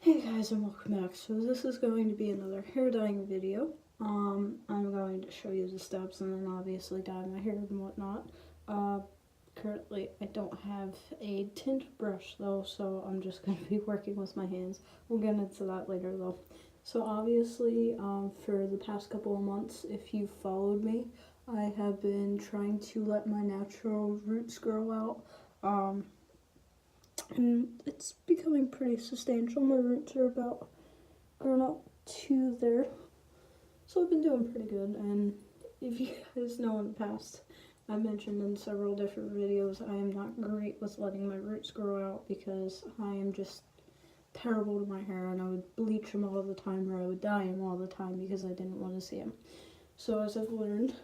Hey guys, and welcome back. So this is going to be another hair dyeing video. I'm going to show you the steps and then obviously dye my hair and whatnot. Currently I don't have a tint brush though, so I'm just going to be working with my hands. We'll get into that later though. So obviously, for the past couple of months, if you've followed me, I have been trying to let my natural roots grow out. And it's becoming pretty substantial. My roots are about grown up to there, so I've been doing pretty good. And if you guys know, in the past I mentioned in several different videos, I am not great with letting my roots grow out because I am just terrible to my hair, and I would bleach them all the time, or I would dye them all the time because I didn't want to see them. So as I've learned,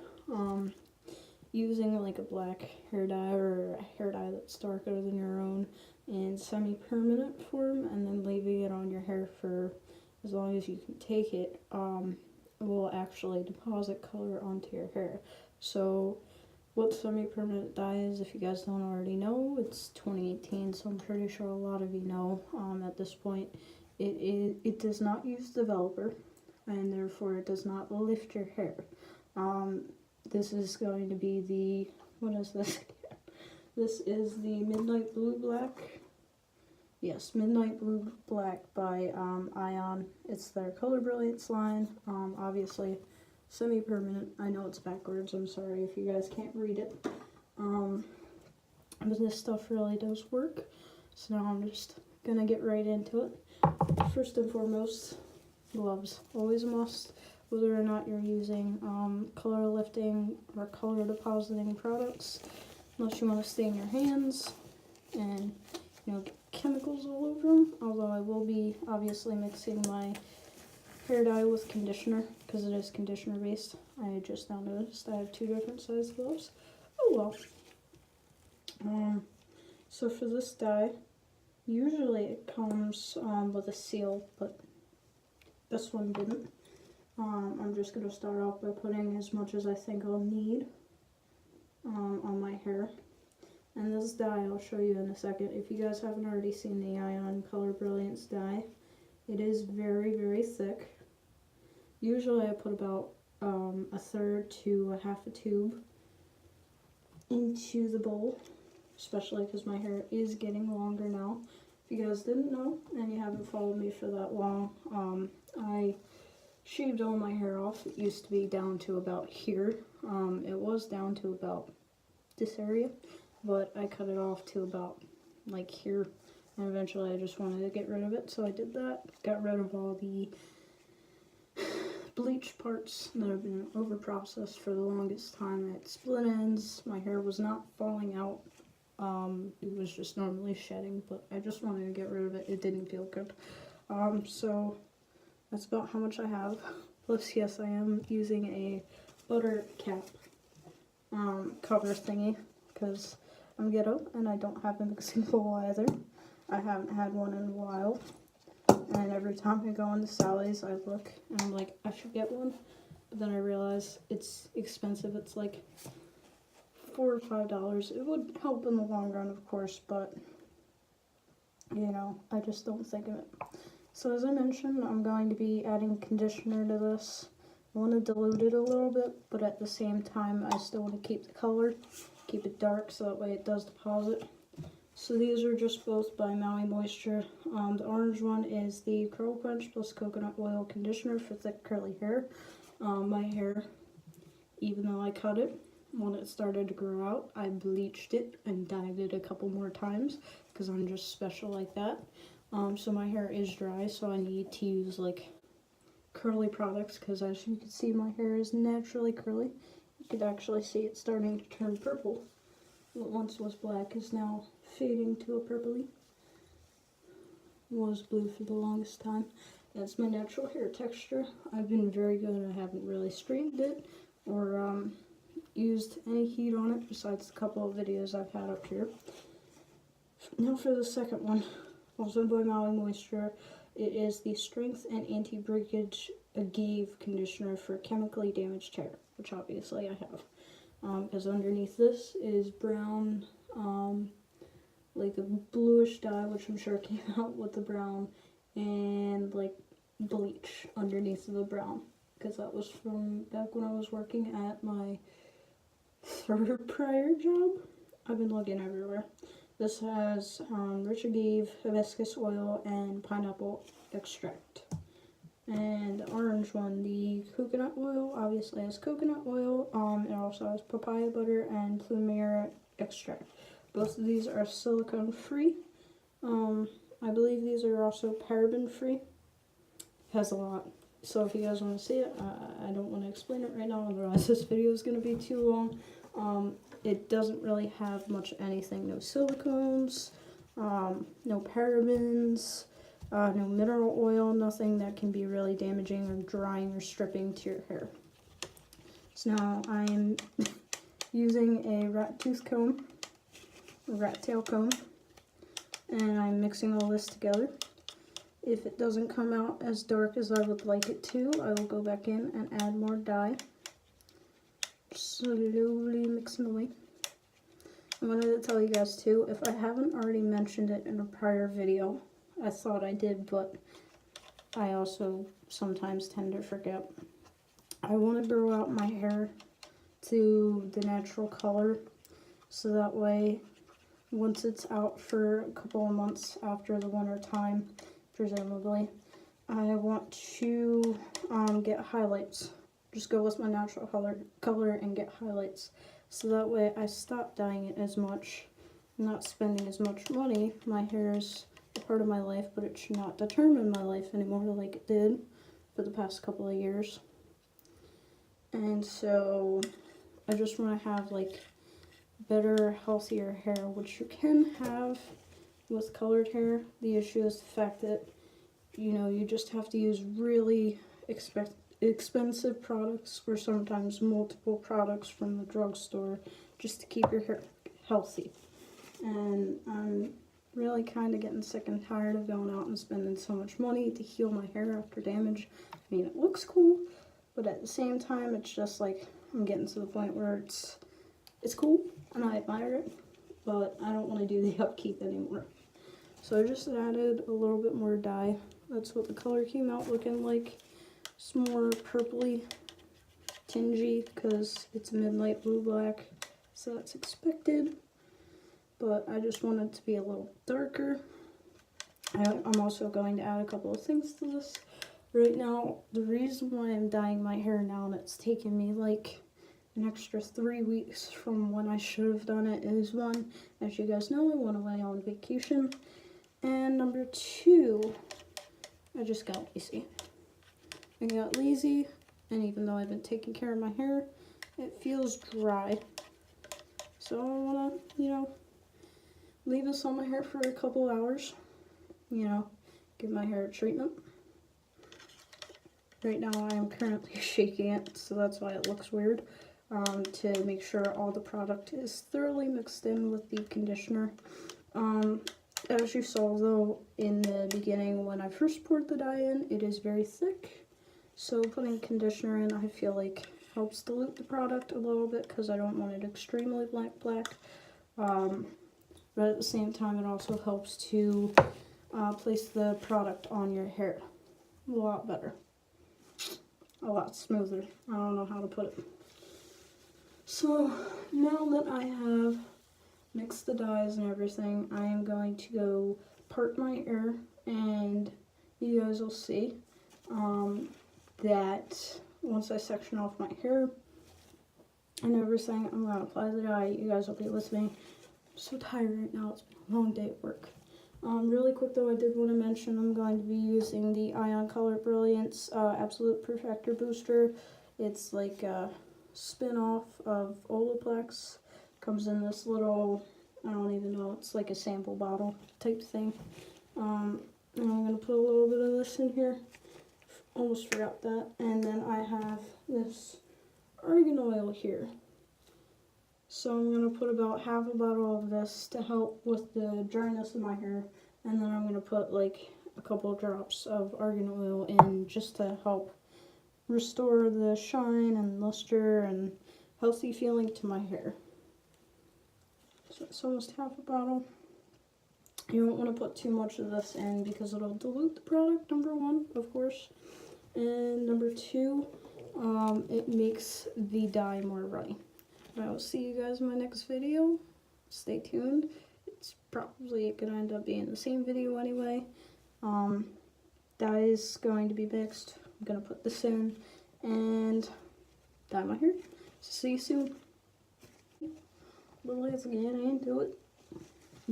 using like a black hair dye or a hair dye that's darker than your own in semi-permanent form, and then leaving it on your hair for as long as you can take it, will actually deposit color onto your hair. So what semi-permanent dye is, if you guys don't already know, it's 2018, so I'm pretty sure a lot of you know at this point. It does not use developer, and therefore it does not lift your hair. This is going to be the, what is this? This is the Midnight Blue Black. Yes, Midnight Blue Black by Ion. It's their Color Brilliance line. Obviously, semi-permanent. I know it's backwards. I'm sorry if you guys can't read it. But this stuff really does work. So now I'm just gonna get right into it. First and foremost, gloves. Always a must, whether or not you're using color lifting or color depositing products. Unless you want to stain your hands and, you know, get chemicals all over them. Although I will be obviously mixing my hair dye with conditioner because it is conditioner based. I just now noticed I have two different size gloves. Oh well. So for this dye, usually it comes with a seal, but this one didn't. I'm just going to start off by putting as much as I think I'll need on my hair. And this dye I'll show you in a second. If you guys haven't already seen the Ion Color Brilliance dye, it is very, very thick. Usually I put about a third to a half a tube into the bowl, especially because my hair is getting longer now. If you guys didn't know and you haven't followed me for that long, I shaved all my hair off. It used to be down to about here. It was down to about this area, but I cut it off to about like here, and eventually I just wanted to get rid of it, so I did that. Got rid of all the bleached parts that have been over processed for the longest time. I had split ends, my hair was not falling out, it was just normally shedding, but I just wanted to get rid of it. It didn't feel good. So that's about how much I have. Plus, yes, I am using a butter cap cover thingy because I'm ghetto and I don't have a mixing bowl either. I haven't had one in a while, and every time I go into Sally's I look and I'm like, I should get one, but then I realize it's expensive. It's like $4 or $5. It would help in the long run, of course, but you know, I just don't think of it. So as I mentioned, I'm going to be adding conditioner to this. I want to dilute it a little bit, but at the same time I still want to keep the color, keep it dark so that way it does deposit. So these are just both by Maui Moisture. The orange one is the Curl Quench plus coconut oil conditioner for thick curly hair. My hair, even though I cut it, when it started to grow out, I bleached it and dyed it a couple more times because I'm just special like that. So my hair is dry, so I need to use like curly products because, as you can see, my hair is naturally curly. You could actually see it starting to turn purple. What once was black is now fading to a purpley. It was blue for the longest time. That's my natural hair texture. I've been very good. I haven't really straightened it or used any heat on it besides the couple of videos I've had up here. Now for the second one, also by Maui Moisture. It is the Strength and Anti-Breakage Agave Conditioner for chemically damaged hair, which obviously I have. Because underneath this is brown, like a bluish dye, which I'm sure came out with the brown and like bleach underneath the brown, because that was from back when I was working at my third prior job. I've been looking everywhere. This has Richard Gere hibiscus oil and pineapple extract. And the orange one, the coconut oil, obviously has coconut oil. It also has papaya butter and plumera extract. Both of these are silicone free. I believe these are also paraben free. Has a lot. So if you guys want to see it, I don't want to explain it right now, otherwise this video is going to be too long. It doesn't really have much anything. No silicones, no parabens, no mineral oil, nothing that can be really damaging or drying or stripping to your hair. So now I am using a rat tooth comb, a rat tail comb, and I'm mixing all this together. If it doesn't come out as dark as I would like it to, I will go back in and add more dye. Slowly mixing away. I wanted to tell you guys too, if I haven't already mentioned it in a prior video, I thought I did, but I also sometimes tend to forget. I want to grow out my hair to the natural color, so that way once it's out for a couple of months after the winter time, presumably, I want to get highlights. Just go with my natural color and get highlights. So that way I stop dyeing it as much, not spending as much money. My hair is a part of my life, but it should not determine my life anymore like it did for the past couple of years. And so I just want to have like better, healthier hair, which you can have with colored hair. The issue is the fact that, you know, you just have to use really expensive products, or sometimes multiple products from the drugstore, just to keep your hair healthy. And I'm really kind of getting sick and tired of going out and spending so much money to heal my hair after damage. I mean, it looks cool, but at the same time, it's just like I'm getting to the point where it's cool and I admire it, but I don't want to do the upkeep anymore. So I just added a little bit more dye. That's what the color came out looking like. It's more purpley, tingy, because it's midnight blue black, so that's expected. But I just want it to be a little darker. I'm also going to add a couple of things to this. Right now, the reason why I'm dyeing my hair now, and it's taken me like an extra 3 weeks from when I should have done it, is one, as you guys know, I went away on vacation. And number two, I just got lazy. I got lazy, and even though I've been taking care of my hair, it feels dry. So I want to, you know, leave this on my hair for a couple hours, you know, give my hair a treatment. Right now I am currently shaking it, so that's why it looks weird, to make sure all the product is thoroughly mixed in with the conditioner. As you saw though in the beginning when I first poured the dye in, it is very thick. So putting conditioner in, I feel like, helps dilute the product a little bit, because I don't want it extremely black. But at the same time, it also helps to place the product on your hair a lot better, a lot smoother. I don't know how to put it. So now that I have mixed the dyes and everything, I am going to go part my hair, and you guys will see that once I section off my hair and everything, I'm going to apply the dye. You guys will be listening. I'm so tired right now. It's been a long day at work. Really quick though, I did want to mention I'm going to be using the Ion Color Brilliance Absolute Perfector Booster. It's like a spin-off of Olaplex. Comes in this little, I don't even know, it's like a sample bottle type thing. And I'm going to put a little bit of this in here. Almost forgot that. And then I have this argan oil here. So I'm going to put about half a bottle of this to help with the dryness of my hair. And then I'm going to put like a couple of drops of argan oil in just to help restore the shine and luster and healthy feeling to my hair. So it's almost half a bottle. You don't want to put too much of this in because it'll dilute the product, number one, of course. And number two, it makes the dye more runny. I will see you guys in my next video. Stay tuned. It's probably going to end up being the same video anyway. Dye is going to be mixed. I'm going to put this in and dye my hair. See you soon. But let's get into it.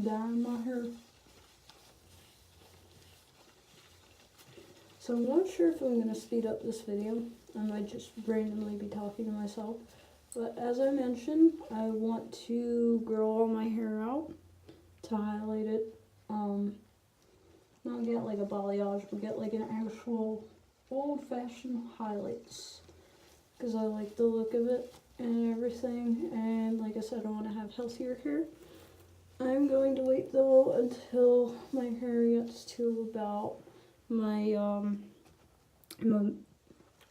Dye my hair. So I'm not sure if I'm going to speed up this video. I might just randomly be talking to myself. But as I mentioned, I want to grow all my hair out to highlight it. Not get like a balayage, but get like an actual old-fashioned highlights. Because I like the look of it and everything. And like I said, I want to have healthier hair. I'm going to wait though until my hair gets to about my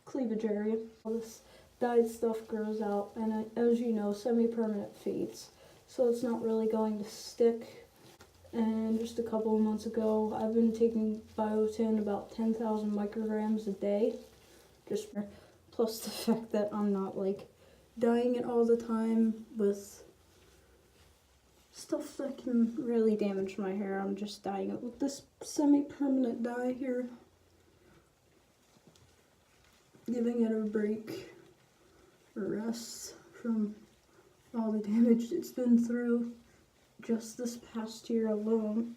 cleavage area. All this dyed stuff grows out, and as you know, semi-permanent fades, so it's not really going to stick. And just a couple of months ago, I've been taking biotin about 10,000 micrograms a day, just plus the fact that I'm not like dyeing it all the time with stuff that can really damage my hair. I'm just dyeing it with this semi-permanent dye here, giving it a break, a rest from all the damage it's been through just this past year alone.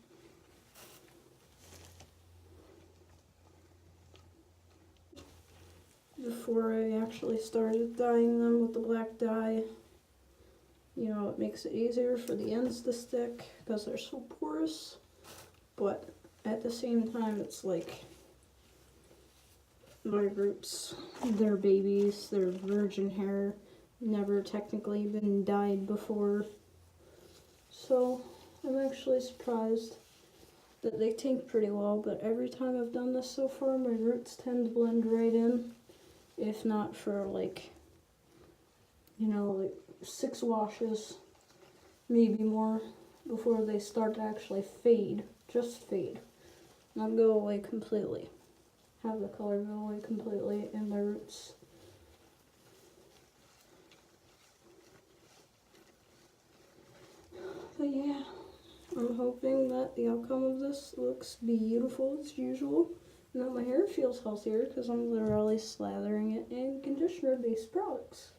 Before I actually started dyeing them with the black dye, you know, it makes it easier for the ends to stick because they're so porous, but at the same time, it's like my roots, they're babies, they're virgin hair, never technically been dyed before. So I'm actually surprised that they take pretty well, but every time I've done this so far, my roots tend to blend right in, if not for like, you know, like 6 washes, maybe more, before they start to actually fade, just fade, not go away completely. Have the color go away completely in my roots. But yeah, I'm hoping that the outcome of this looks beautiful as usual, and that my hair feels healthier because I'm literally slathering it in conditioner-based products.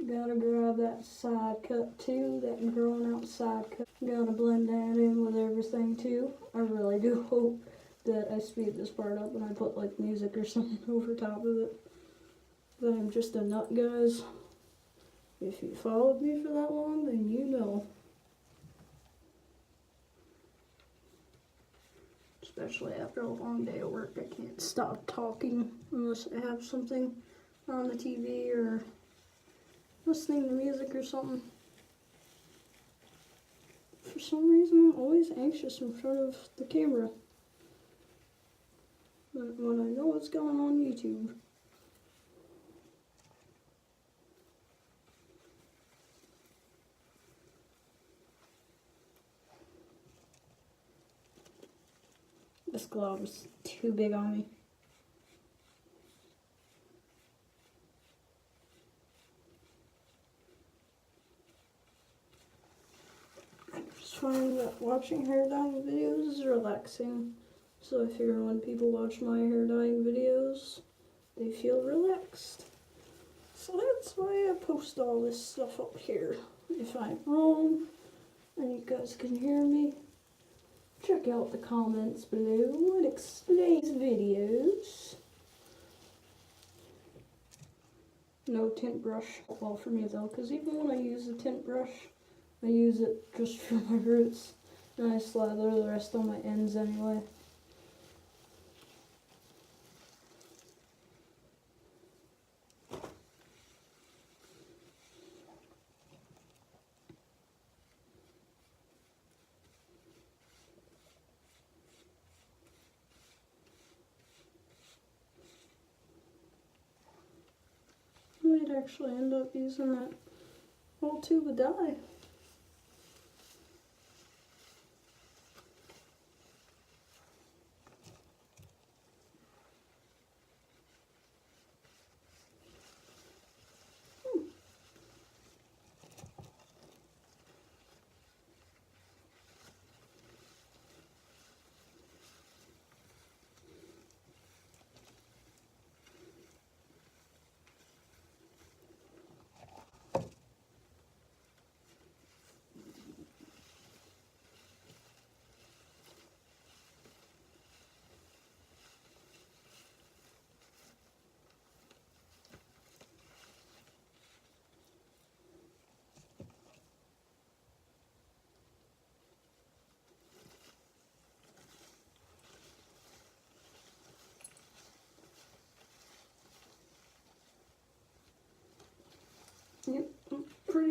Gotta grab that side cut too, that growing out side cut. Gotta blend that in with everything too. I really do hope that I speed this part up and I put like music or something over top of it. But I'm just a nut, guys. If you followed me for that long, then you know. Especially after a long day of work, I can't stop talking unless I have something on the TV or listening to music or something. For some reason, I'm always anxious in front of the camera when I know what's going on YouTube. This glove is too big on me. I just find that watching hair dyeing videos is relaxing. So I figure when people watch my hair dyeing videos, they feel relaxed. So that's why I post all this stuff up here. If I'm wrong and you guys can hear me, check out the comments below and explain these videos. No tint brush well for me though, because even when I use a tint brush, I use it just for my roots, and I slather the rest on my ends anyway. I might actually end up using that whole tube of dye.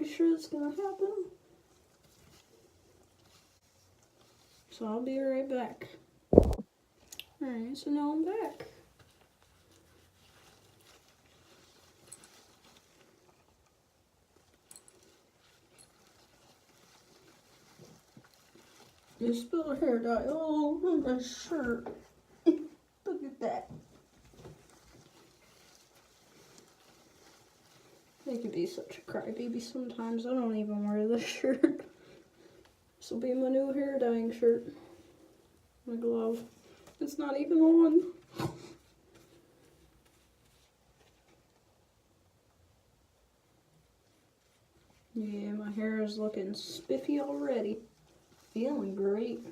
pretty sure it's gonna happen. So I'll be right back. Alright, so now I'm back. You spilled hair dye all over my shirt. Look at that. I can be such a crybaby sometimes. I don't even wear this shirt. This will be my new hair dyeing shirt. My glove. It's not even on. Yeah, my hair is looking spiffy already. Feeling great.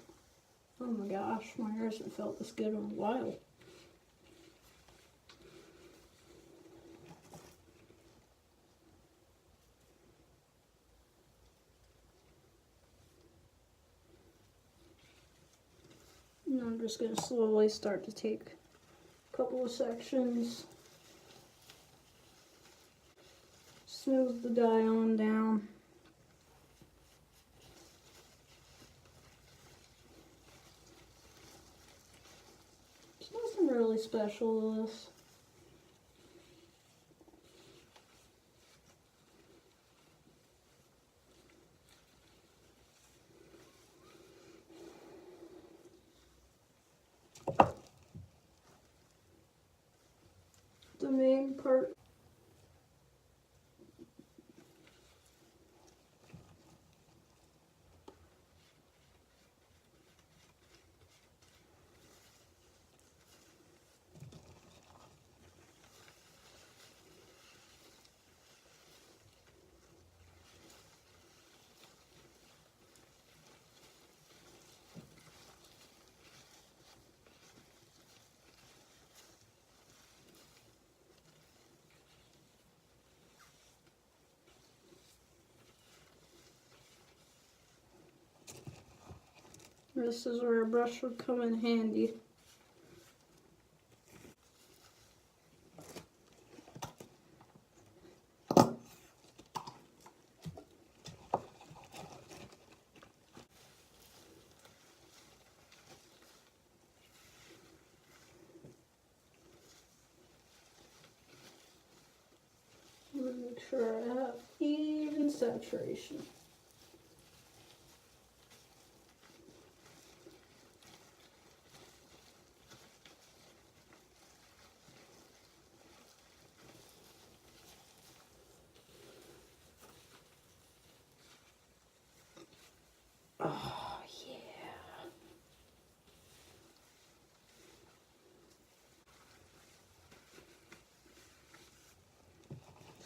Oh my gosh, my hair hasn't felt this good in a while. And I'm just going to slowly start to take a couple of sections. Smooth the dye on down. There's nothing really special to this. The main part. This is where a brush would come in handy. Make sure I have even saturation. Oh, yeah.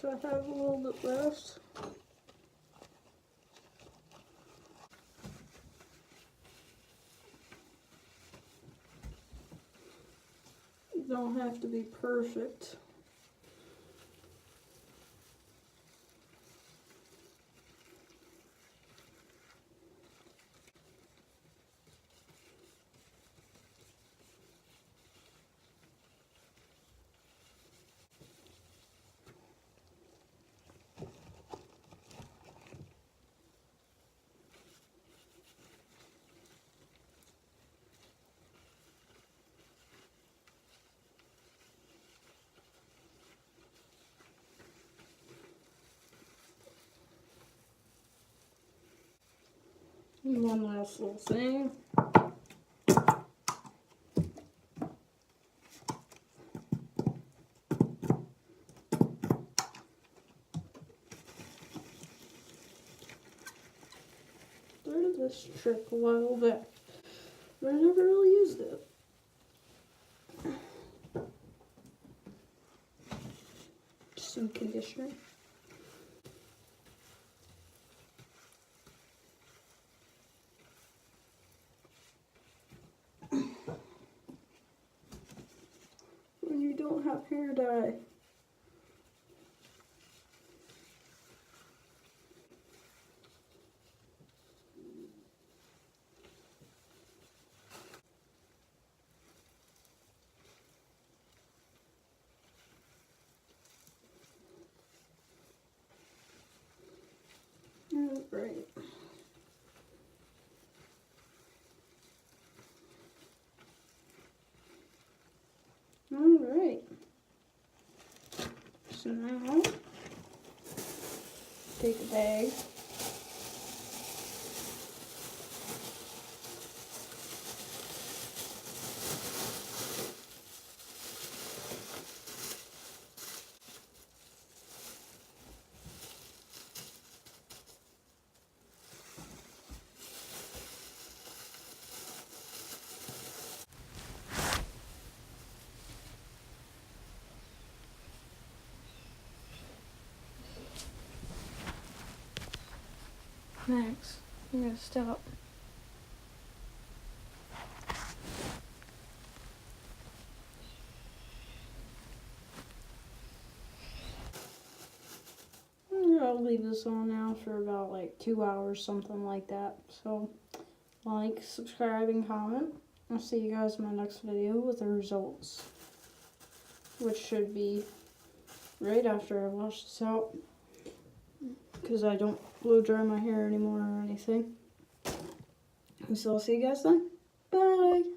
So I have a little bit left. You don't have to be perfect. And one last little thing. Learned this trick a while back, but I never really used it. Just some conditioner. When you don't have hair dye. So now, take a bag. Max, you gotta stop. I'll leave this on now for about like 2 hours, something like that. So, like, subscribe, and comment. I'll see you guys in my next video with the results, which should be right after I wash this out, because I don't blow dry my hair anymore or anything. So I'll see you guys then. Bye!